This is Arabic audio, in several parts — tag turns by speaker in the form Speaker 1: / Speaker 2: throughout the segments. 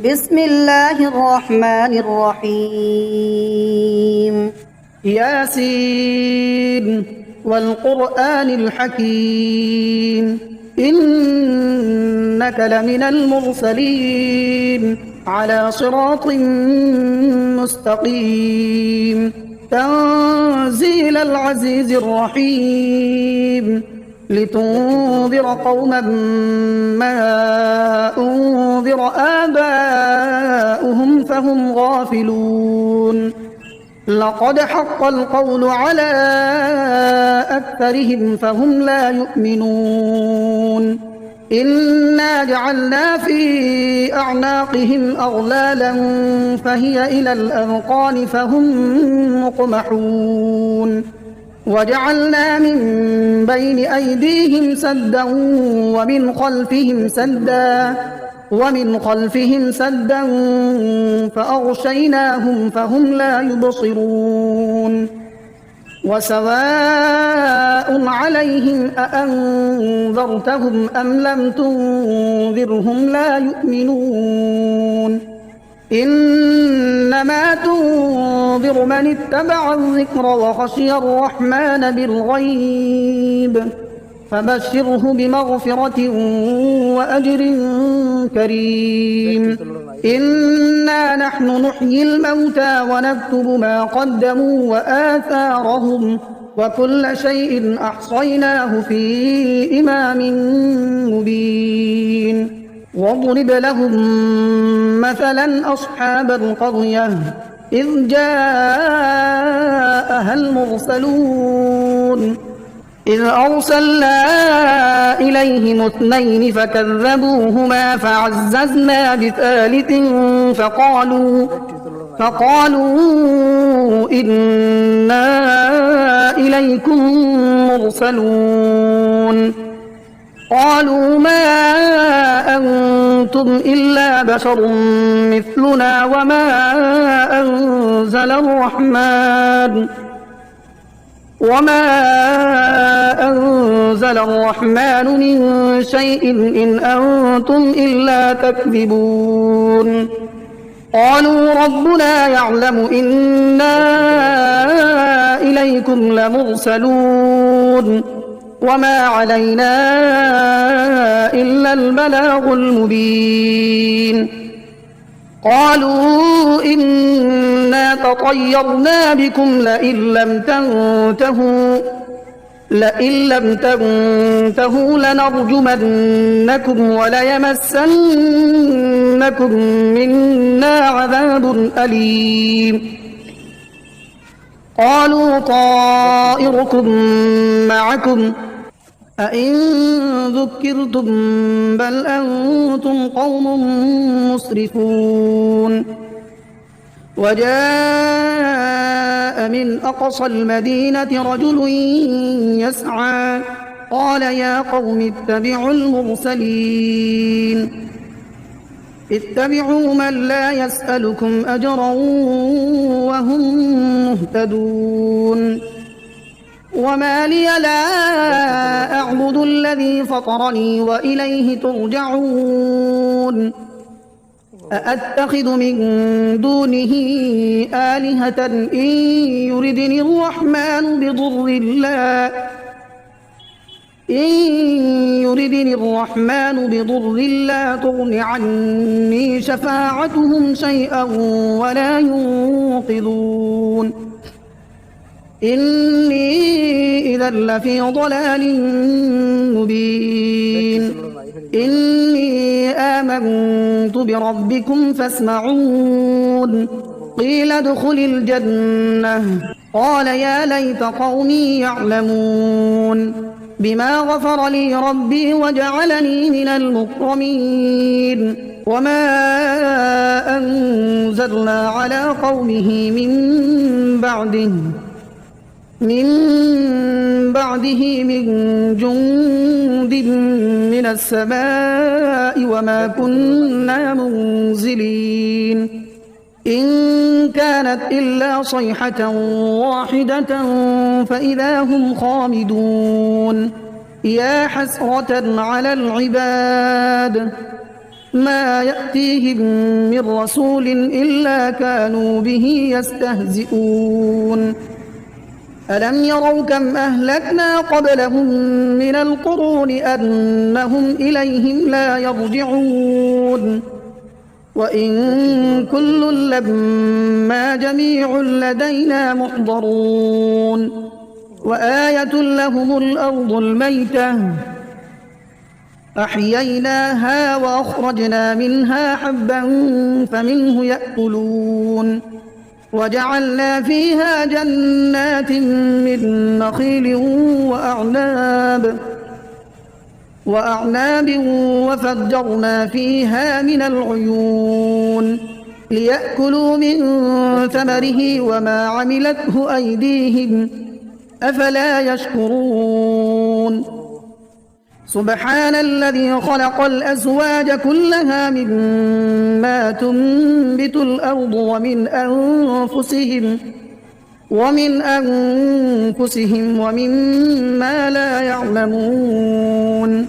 Speaker 1: بسم الله الرحمن الرحيم.
Speaker 2: ياسين والقرآن الحكيم إنك لمن المرسلين على صراط مستقيم تنزيل العزيز الرحيم لتنذر قوما ما أنذر آباؤهم فهم غافلون لقد حق القول على أكثرهم فهم لا يؤمنون إنا جعلنا في أعناقهم أغلالا فهي إلى الأذقان فهم مقمحون وجعلنا من بين أيديهم سدا ومن خلفهم سدا فأغشيناهم فهم لا يبصرون وسواء عليهم أأنذرتهم أم لم تنذرهم لا يؤمنون إنما تنذر من اتبع الذكر وخشي الرحمن بالغيب فبشره بمغفرة وأجر كريم إنا نحن نحيي الموتى ونكتب ما قدموا وآثارهم وكل شيء أحصيناه في إمام مبين واضرب لهم مثلا أصحاب القرية إذ جاءها المرسلون إذ أرسلنا إليهم اثنين فكذبوهما فعززنا بثالث فقالوا إنا إليكم مرسلون قالوا ما أنتم إلا بشر مثلنا وما أنزل الرحمن من شيء إن أنتم إلا تكذبون قالوا ربنا يعلم إنا إليكم لمرسلون وما علينا إلا البلاغ المبين قالوا إنا تطيرنا بكم لئن لم تنتهوا لنرجمنكم وليمسنكم منا عذاب أليم قالوا طائركم معكم أئن ذكرتم بل أنتم قوم مسرفون وجاء من أقصى المدينة رجل يسعى قال يا قوم اتبعوا المرسلين اتبعوا من لا يسألكم أجرا وهم مهتدون وما لي لا أعبد الذي فطرني وإليه ترجعون أأتخذ من دونه آلهة إن يردني الرحمن بضر لا تغن عني شفاعتهم شيئا ولا ينقذون إني إذا لفي ضلال مبين إني آمنت بربكم فاسمعون قيل ادخل الجنة قال يا ليت قومي يعلمون بما غفر لي ربي وجعلني من المكرمين وما أنزلنا على قومه من بعده من جند من السماء وما كنا منزلين إن كانت إلا صيحة واحدة فإذا هم خامدون يا حسرة على العباد ما يأتيهم من رسول إلا كانوا به يستهزئون ألم يروا كم أهلكنا قبلهم من القرون أنهم إليهم لا يرجعون وإن كل لما جميع لدينا محضرون وآية لهم الأرض الميتة أحييناها وأخرجنا منها حبا فمنه يأكلون وجعلنا فيها جنات من نخيل وأعناب وفجرنا فيها من العيون ليأكلوا من ثمره وما عملته أيديهم أفلا يشكرون سبحان الذي خلق الأزواج كلها مما تنبت الأرض ومن أنفسهم ومما لا يعلمون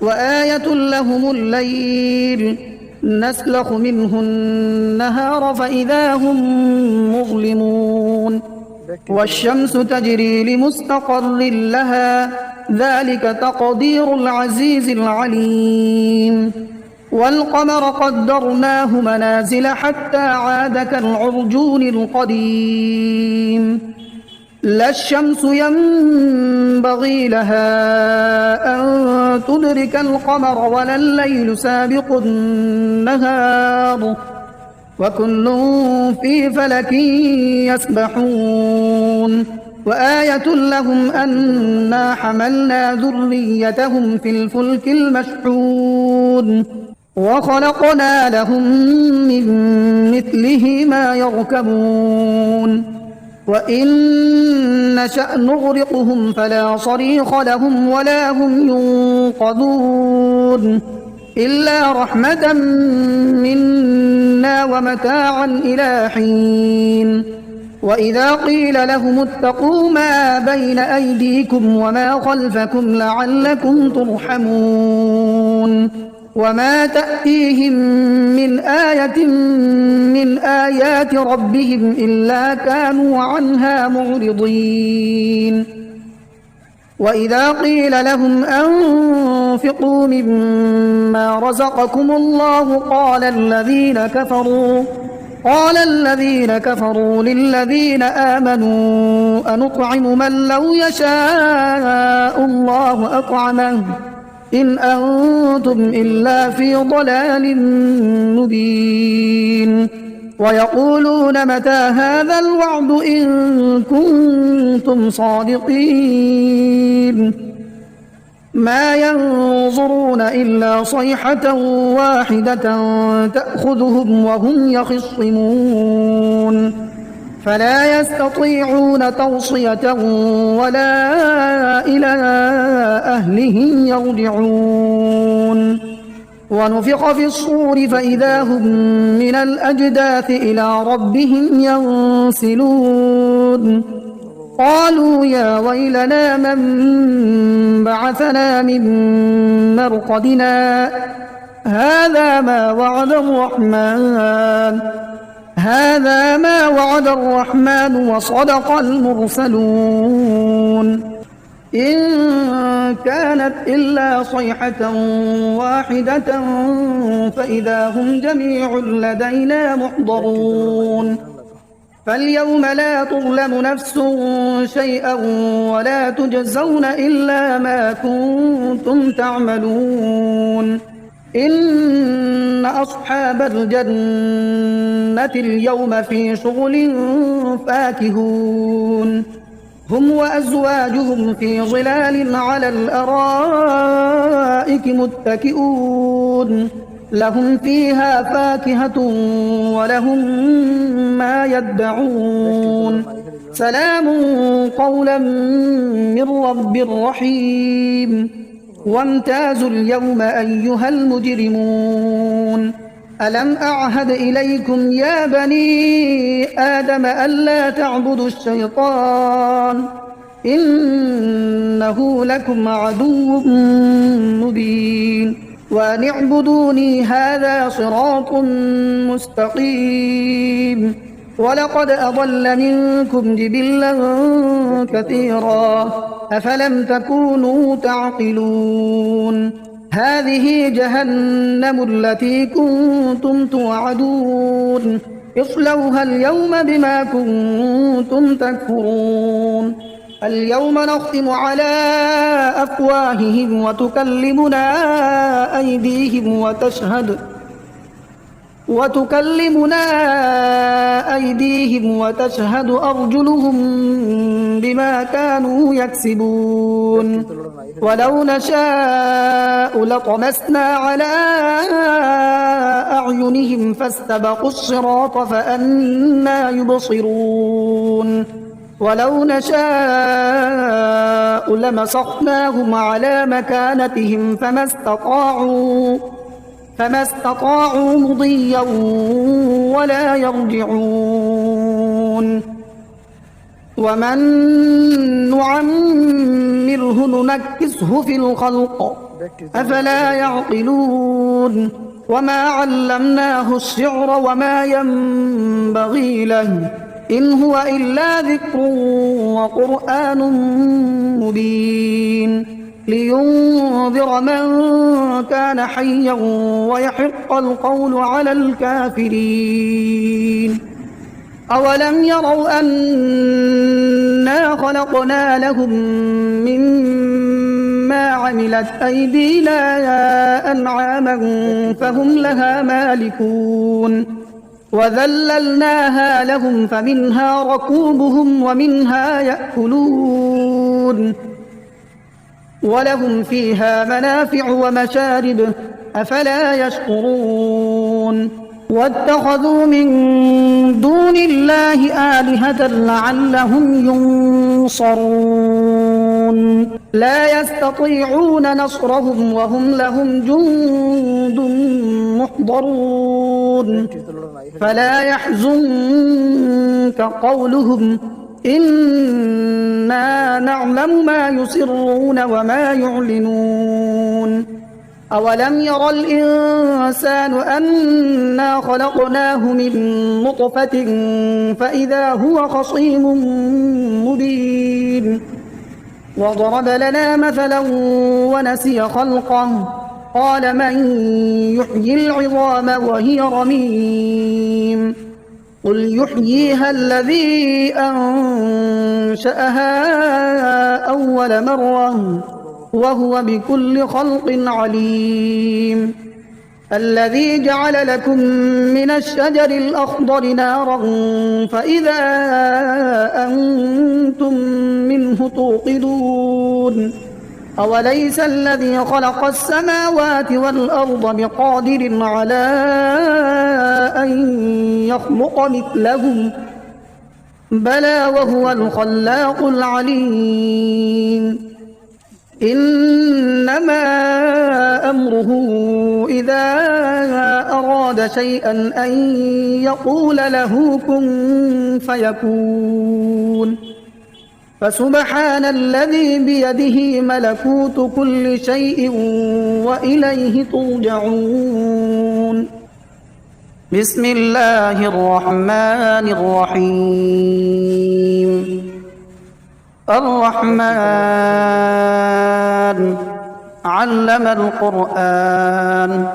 Speaker 2: وآية لهم الليل نسلخ منه النهار فإذا هم مظلمون والشمس تجري لمستقر لها ذلك تقدير العزيز العليم والقمر قدرناه منازل حتى عاد كالعرجون القديم لا الشمس ينبغي لها أن تدرك القمر ولا الليل سابق النهار وكل في فلك يسبحون وآية لهم أنا حملنا ذريتهم في الفلك المشحون وخلقنا لهم من مثله ما يركبون وإن نشأ نغرقهم فلا صريخ لهم ولا هم ينقذون إلا رحمة منا ومتاعا إلى حين وإذا قيل لهم اتقوا ما بين أيديكم وما خلفكم لعلكم ترحمون وما تأتيهم من آية من آيات ربهم إلا كانوا عنها معرضين وإذا قيل لهم أنفقوا مما رزقكم الله قال الذين كفروا للذين آمنوا أنطعم من لو يشاء الله أطعمه إن أنتم إلا في ضلال مبين ويقولون متى هذا الوعد إن كنتم صادقين ما ينظرون إلا صيحة واحدة تأخذهم وهم يخصمون فلا يستطيعون توصية ولا إلى أهلهم يرجعون ونفخ في الصور فإذا هم من الأجداث إلى ربهم ينسلون قالوا يا ويلنا من بعثنا من مرقدنا هذا ما وعد الرحمن وصدق المرسلون إن كانت إلا صيحة واحدة فإذا هم جميع لدينا محضرون فاليوم لا تظلم نفس شيئا ولا تجزون إلا ما كنتم تعملون إن أصحاب الجنة اليوم في شغل فاكهون هم وأزواجهم في ظلال على الأرائك متكئون لهم فيها فاكهة ولهم ما يدعون سلام قولا من رب رحيم وامتازوا اليوم أيها المجرمون ألم أعهد إليكم يا بني آدم ألا تعبدوا الشيطان إنه لكم عدو مبين
Speaker 1: وأن اعبدوني هذا صراط مستقيم ولقد أضل منكم جبلا كثيرا أفلم تكونوا تعقلون هذه جهنم التي كنتم توعدون اصلوها اليوم بما كنتم تكفرون اليوم نختم على أفواههم وتكلمنا أيديهم وتشهد أرجلهم بما كانوا يكسبون ولو نشاء لطمسنا على أعينهم فاستبقوا الصراط فأنى يبصرون ولو نشاء لمسخناهم على مكانتهم فما استطاعوا مضيا ولا يرجعون ومن نعمره ننكسه في الخلق أفلا يعقلون وما علمناه الشعر وما ينبغي له إن هو إلا ذكر وقرآن مبين لينذر من كان حيا ويحق القول على الكافرين أولم يروا أنا خلقنا لهم مما عملت أيدينا أنعاما فهم لها مالكون وذللناها لهم فمنها ركوبهم ومنها يأكلون ولهم فيها منافع ومشارب أفلا يشكرون واتخذوا من دون الله آلهة لعلهم ينصرون لا يستطيعون نصرهم وهم لهم جند محضرون فلا يحزنك قولهم إنا نعلم ما يسرون وما يعلنون أولم ير الإنسان أنا خلقناه من نطفة فإذا هو خصيم مبين وضرب لنا مثلا ونسي خلقه قال من يحيي العظام وهي رميم قل يحييها الذي أنشأها أول مرة وهو بكل خلق عليم الذي جعل لكم من الشجر الأخضر نارا فإذا أنتم منه توقدون أوليس الذي خلق السماوات والأرض بقادر على أن يخلق مثلهم بلى وهو الخلاق العليم إنما أمره إذا أراد شيئا أن يقول له كن فيكون فسبحان الذي بيده ملكوت كل شيء وإليه ترجعون بسم الله الرحمن الرحيم الرحمن علم القرآن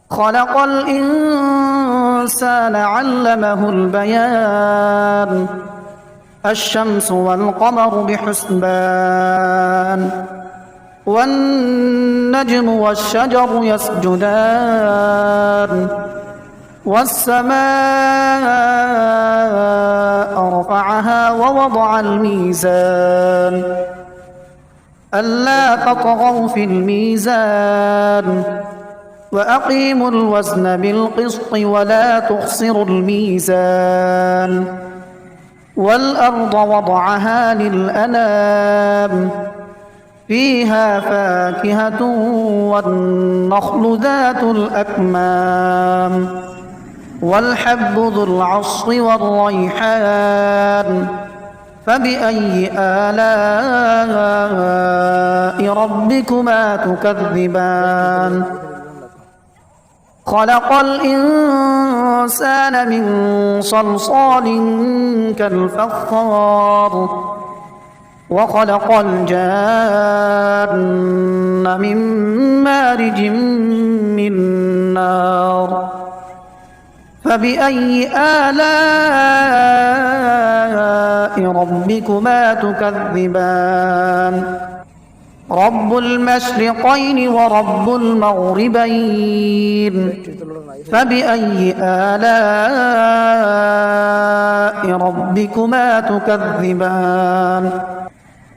Speaker 1: خلق الإنسان علمه البيان الشمس والقمر بحسبان والنجم والشجر يسجدان والسماء رفعها ووضع الميزان ألا تطغوا في الميزان وأقيموا الوزن بالقسط ولا تخسروا الميزان والأرض وضعها للأنام فيها فاكهة والنخل ذات الأكمام والحب ذو العصف والريحان فبأي آلاء ربكما تكذبان خلق الإنسان من صلصال كالفخار وخلق الجان من مارج من نار فبأي آلاء ربكما تكذبان رب المشرقين ورب المغربين فبأي آلاء ربكما تكذبان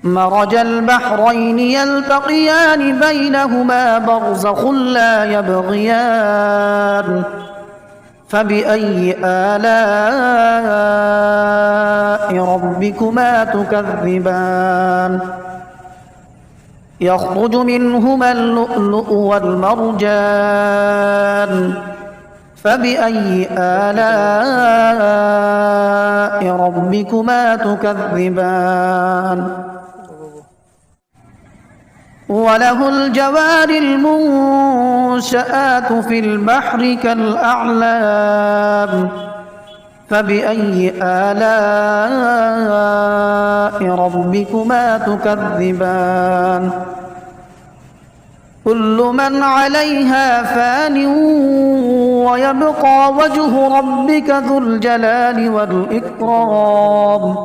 Speaker 1: مرج البحرين يلتقيان بينهما برزخ لا يبغيان فبأي آلاء ربكما تكذبان يخرج منهما اللؤلؤ والمرجان فبأي آلاء ربكما تكذبان وله الجوار المنشآت في البحر كالأعلام فبأي آلاء ربكما تكذبان كل من عليها فان ويبقى وجه ربك ذو الجلال والإكرام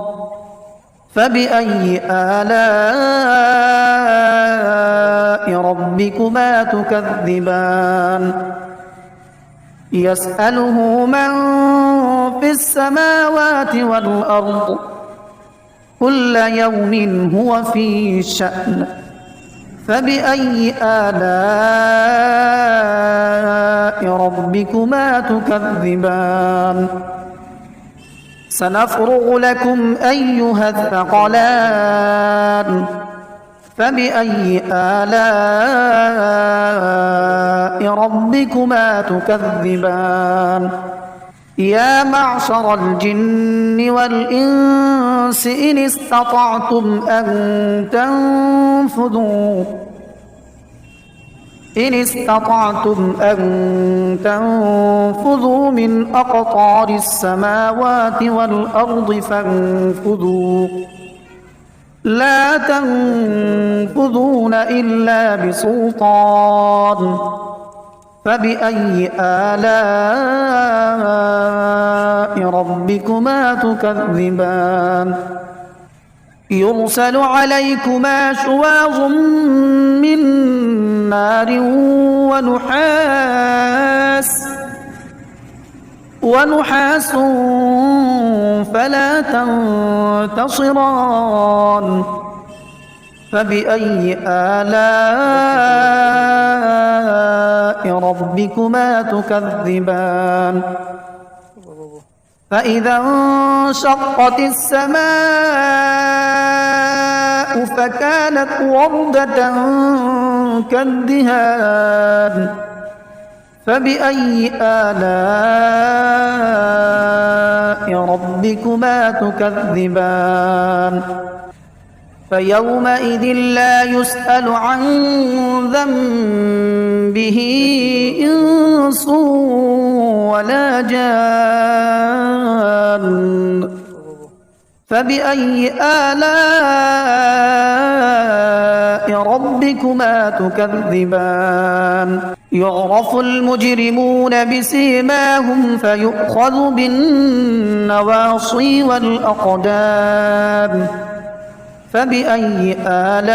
Speaker 1: فبأي آلاء ربكما تكذبان يسأله من في السماوات والأرض كل يوم هو في شأن فبأي آلاء ربكما تكذبان سنفرغ لكم أيها الثقلان فبأي آلاء ربكما تكذبان يا معشر الجن والإنس إن استطعتم أن تنفذوا من أقطار السماوات والأرض فانفذوا لا تنفذون إلا بسلطان فبأي آلاء ربكما تكذبان يرسل عليكما شواظ من نار ونحاس فلا تنتصران فبأي آلاء ربكما تكذبان فإذا انشقت السماء فكانت وردة كالدهان فبأي آلاء ربكما تكذبان فيومئذ لا يسأل عن ذنبه إنس ولا جان فبأي آلاء ربكما تكذبان يعرف المجرمون بسيماهم فيؤخذ بالنواصي والأقدام فبأي آلاء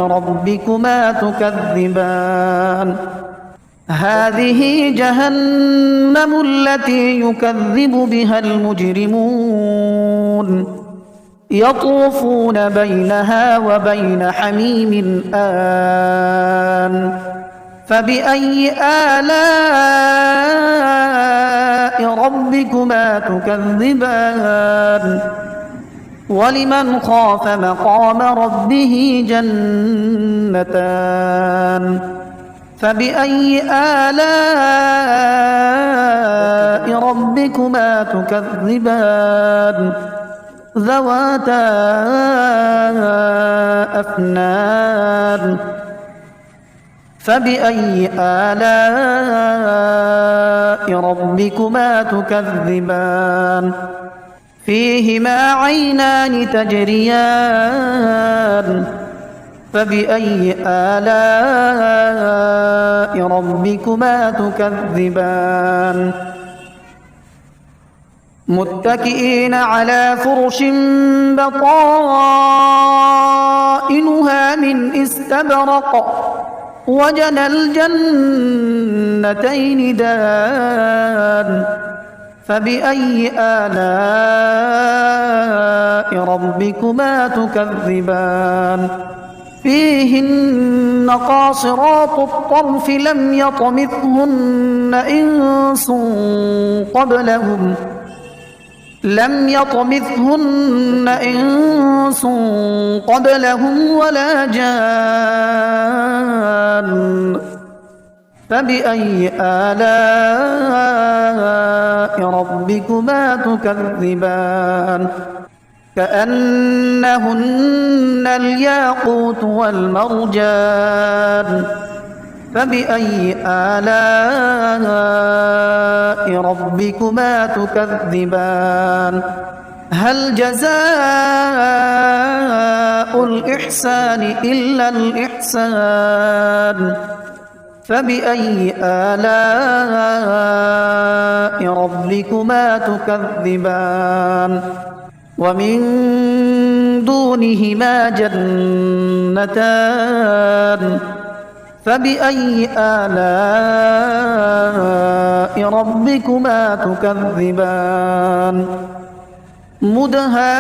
Speaker 1: ربكما تكذبان هذه جهنم التي يكذب بها المجرمون يطوفون بينها وبين حميم آن فبأي آلاء ربكما تكذبان ولمن خاف مقام ربه جنتان فبأي آلاء ربكما ربكما تكذبان ذواتا أفنان فبأي آلاء ربكما تكذبان فيهما عينان تجريان فبأي آلاء ربكما تكذبان متكئين على فرش بطائنها من استبرق وجنى الجنتين دان فبأي آلاء ربكما تكذبان فيهن قاصرات الطرف لم يطمثهن إنس قبلهم ولا جان فبأي آلاء ربكما تكذبان كأنهن الياقوت والمرجان فبأي آلاء ربكما تكذبان هل جزاء الإحسان إلا الإحسان فبأي آلاء ربكما تكذبان ومن دونهما جنتان فبأي آلاء ربكما تكذبان مدهامتان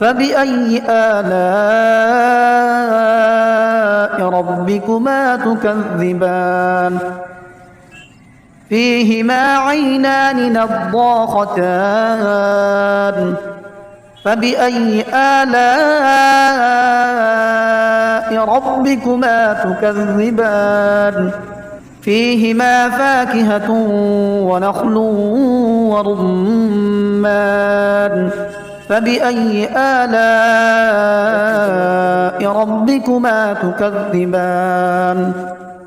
Speaker 1: فبأي آلاء ربكما تكذبان فيهما عينان نضاختان فبأي آلاء ربكما تكذبان فيهما فاكهة ونخل ورمان فبأي آلاء ربكما تكذبان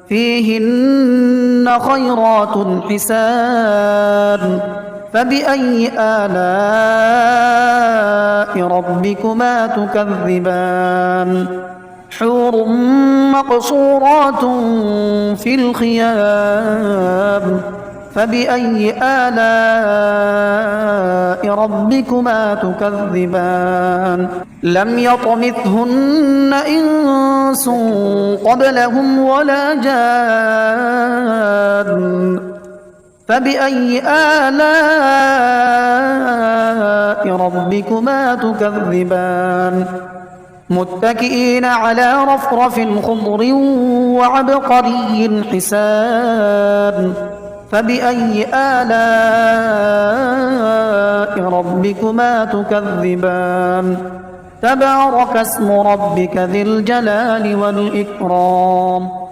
Speaker 1: فيهن خيرات حسان فبأي آلاء ربكما تكذبان حور مقصورات في الخيام فبأي آلاء ربكما تكذبان لم يطمثهن إنس قبلهم ولا جان فبأي آلاء ربكما تكذبان متكئين على رفرف خضر وعبقري حسان فبأي آلاء ربكما تكذبان تبارك اسم ربك ذي الجلال والإكرام